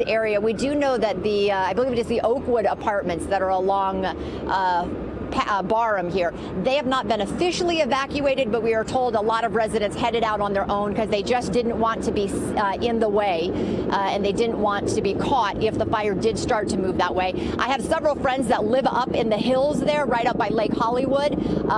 area. We do know that the, I believe it is the Oakwood apartments that are along Barham here. They have not been officially evacuated, but we are told a lot of residents headed out on their own because they just didn't want to be in the way and they didn't want to be caught if the fire did start to move that way. I have several friends that live up in the hills there, right up by Lake Hollywood.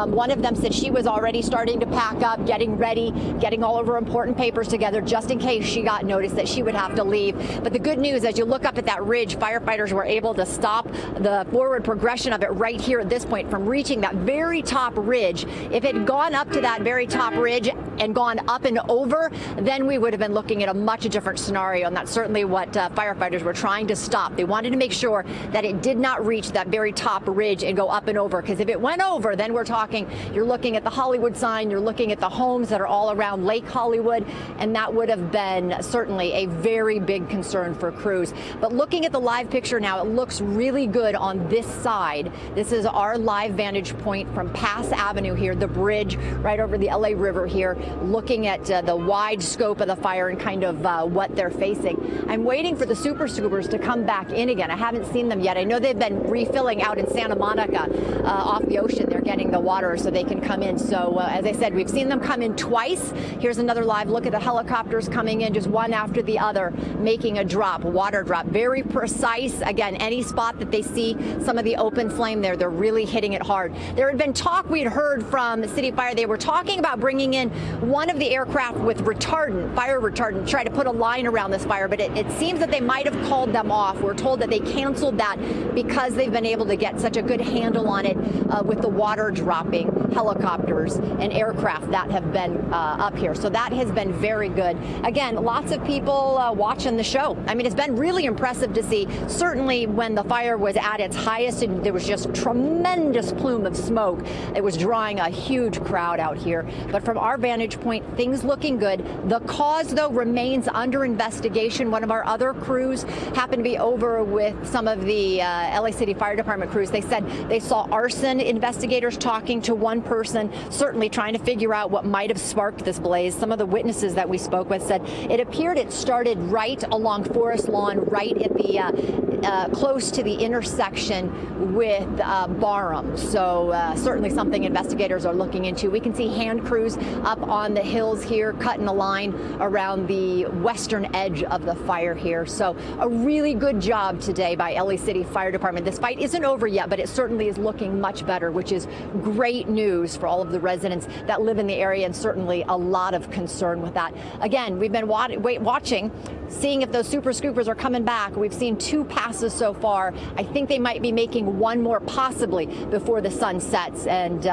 One of them said she was already starting to pack up, getting ready, getting all of her important papers together just in case she got notice that she would have to leave. But the good news, as you look up at that ridge, firefighters were able to stop the forward progression of it right here at this point from reaching that very top ridge. If it had gone up to that very top ridge and gone up and over, then we would have been looking at a much different scenario, and that's certainly what firefighters were trying to stop. They wanted to make sure that it did not reach that very top ridge and go up and over, because if it went over, then we're talking, you're looking at the Hollywood sign, you're looking at the homes that are all around Lake Hollywood, and that would have been certainly a very big concern for crews. But looking at the live picture now, it looks really good on this side. This is our live vantage point from Pass Avenue here, the bridge right over the LA River here, looking at the wide scope of the fire and kind of what they're facing. I'm waiting for the super scoopers to come back in again. I haven't seen them yet. I know they've been refilling out in Santa Monica off the ocean. They're getting the water so they can come in. So as I said, we've seen them come in twice. Here's another live look at the helicopters coming in, just one after the other, making a drop, water drop. Very precise. Again, any spot that they see some of the open flame there, they're really hitting it hard. There had been talk we'd heard from City Fire. They were talking about bringing in one of the aircraft with retardant, fire retardant, try to put a line around this fire, but it seems that they might have called them off. We're told that they canceled that because they've been able to get such a good handle on it with the water dropping helicopters and aircraft that have been up here. So that has been very good. Again, lots of people watching the show. I mean, it's been really impressive to see. Certainly when the fire was at its highest and there was just tremendous plume of smoke, it was drawing a huge crowd out here. But from our vantage point, things looking good. The cause, though, remains under investigation. One of our other crews happened to be over with some of the LA City Fire Department crews. They said they saw arson investigators talking to one person, certainly trying to figure out what might have sparked this blaze. Some of the witnesses that we spoke with said it appeared it started right along Forest Lawn, right at the close to the intersection with Barham. So certainly something investigators are looking into. We can see hand crews up on the hills here, cutting a line around the western edge of the fire here. So a really good job today by LA City Fire Department. This fight isn't over yet, but it certainly is looking much better, which is great news for all of the residents that live in the area, and certainly a lot of concern with that. Again, we've been watching, seeing if those super scoopers are coming back. We've seen 2 passes so far. I think they might be making one more possibly before the sun sets, and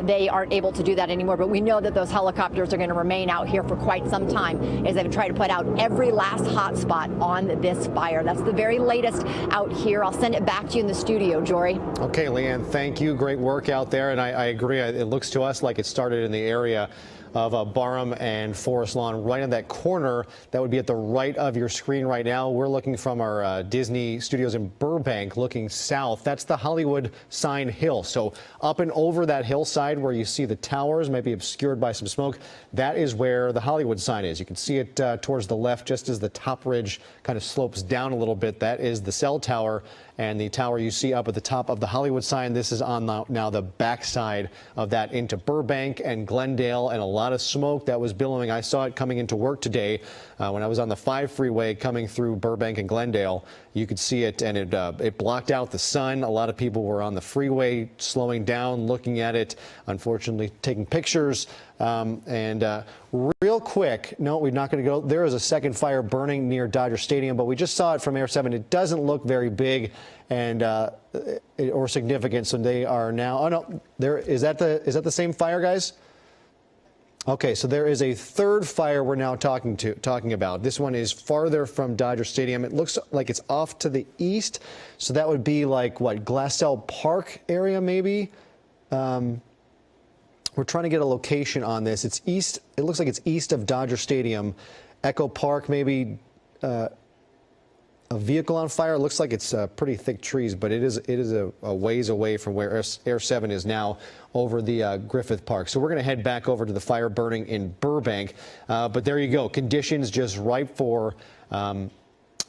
they aren't able to do that anymore. But we know that those helicopters are going to remain out here for quite some time as they've tried to put out every last hot spot on this fire. That's the very latest out here. I'll send it back to you in the studio, Jory. Okay, Leanne, thank you. Great work out there. And I agree. It looks to us like it started in the area of Barham and Forest Lawn, right in that corner that would be at the right of your screen right now. We're looking from our Disney studios in Burbank, looking south. That's the Hollywood sign hill. So up and over that hillside where you see the towers, maybe obscured by some smoke, that is where the Hollywood sign is. You can see it towards the left, just as the top ridge kind of slopes down a little bit. That is the cell tower. And the tower you see up at the top of the Hollywood sign, this is on now the backside of that into Burbank and Glendale, and a lot of smoke that was billowing. I saw it coming into work today when I was on the 5 freeway coming through Burbank and Glendale. You could see it, and it blocked out the sun. A lot of people were on the freeway slowing down, looking at it, unfortunately taking pictures. Real quick, no, we're not going to go. There is a second fire burning near Dodger Stadium, but we just saw it from Air 7. It doesn't look very big and or significant. So they are now. Oh no, is that the same fire, guys? Okay, so there is a third fire we're now talking about. This one is farther from Dodger Stadium. It looks like it's off to the east, so that would be like what, Glassell Park area maybe. We're trying to get a location on this. It's east. It looks like it's east of Dodger Stadium. Echo Park, maybe a vehicle on fire. It looks like it's pretty thick trees, but it is a ways away from where Air 7 is now, over the Griffith Park. So we're going to head back over to the fire burning in Burbank. But there you go. Conditions just ripe for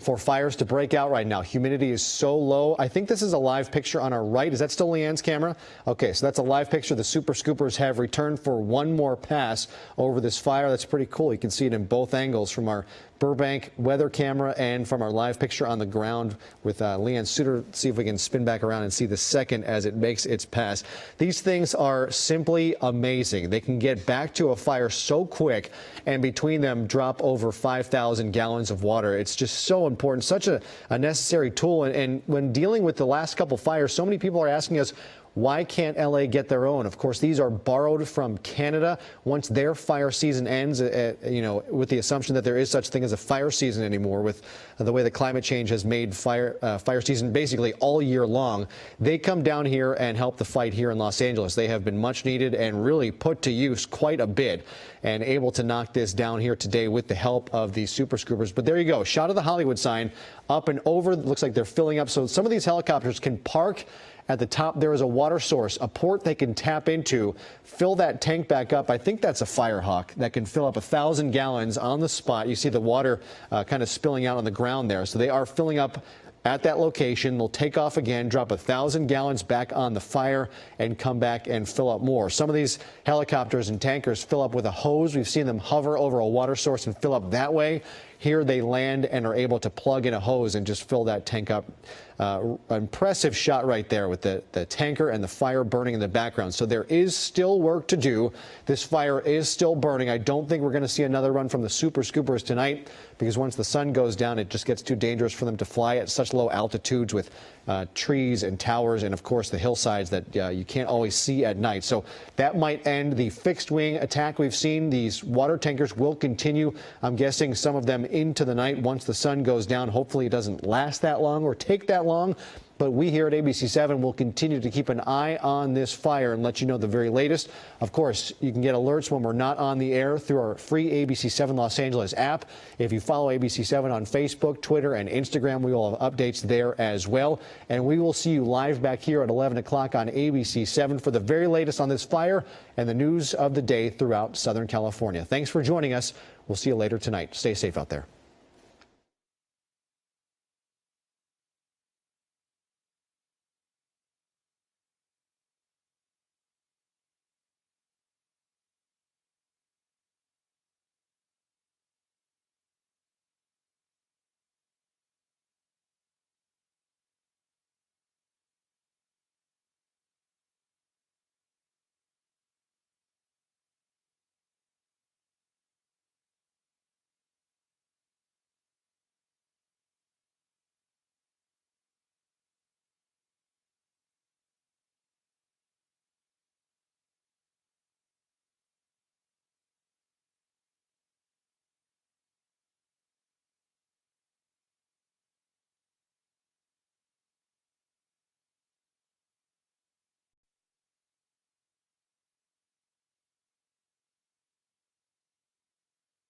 for fires to break out right now. Humidity is so low. I think this is a live picture on our right. Is that still Leanne's camera? Okay, so that's a live picture. The super scoopers have returned for one more pass over this fire. That's pretty cool. You can see it in both angles from our Burbank weather camera and from our live picture on the ground with Leanne Suter. See if we can spin back around and see the second as it makes its pass. These things are simply amazing. They can get back to a fire so quick, and between them drop over 5,000 gallons of water. It's just so important, such a necessary tool. And when dealing with the last couple fires, so many people are asking us, why can't LA get their own? Of course, these are borrowed from Canada. Once their fire season ends, with the assumption that there is such thing as a fire season anymore, with the way that climate change has made fire season basically all year long, they come down here and help the fight here in Los Angeles. They have been much needed and really put to use quite a bit, and able to knock this down here today with the help of these super scoopers. But there you go, shot of the Hollywood sign up and over. Looks like they're filling up. So some of these helicopters can park at the top. There is a water source, a port they can tap into, fill that tank back up. I think that's a Firehawk that can fill up 1,000 gallons on the spot. You see the water kind of spilling out on the ground there. So they are filling up at that location. They'll take off again, drop 1,000 gallons back on the fire, and come back and fill up more. Some of these helicopters and tankers fill up with a hose. We've seen them hover over a water source and fill up that way. Here they land and are able to plug in a hose and just fill that tank up. Impressive shot right there with the tanker and the fire burning in the background. So there is still work to do. This fire is still burning. I don't think we're going to see another run from the super scoopers tonight, because once the sun goes down, it just gets too dangerous for them to fly at such low altitudes with trees and towers and, of course, the hillsides that you can't always see at night. So that might end the fixed wing attack we've seen. These water tankers will continue, I'm guessing, some of them into the night once the sun goes down. Hopefully it doesn't last that long or take that long. But we here at ABC7 will continue to keep an eye on this fire and let you know the very latest. Of course, you can get alerts when we're not on the air through our free ABC7 Los Angeles app. If you follow ABC7 on Facebook, Twitter, and Instagram, we will have updates there as well. And we will see you live back here at 11 o'clock on ABC7 for the very latest on this fire and the news of the day throughout Southern California. Thanks for joining us. We'll see you later tonight. Stay safe out there.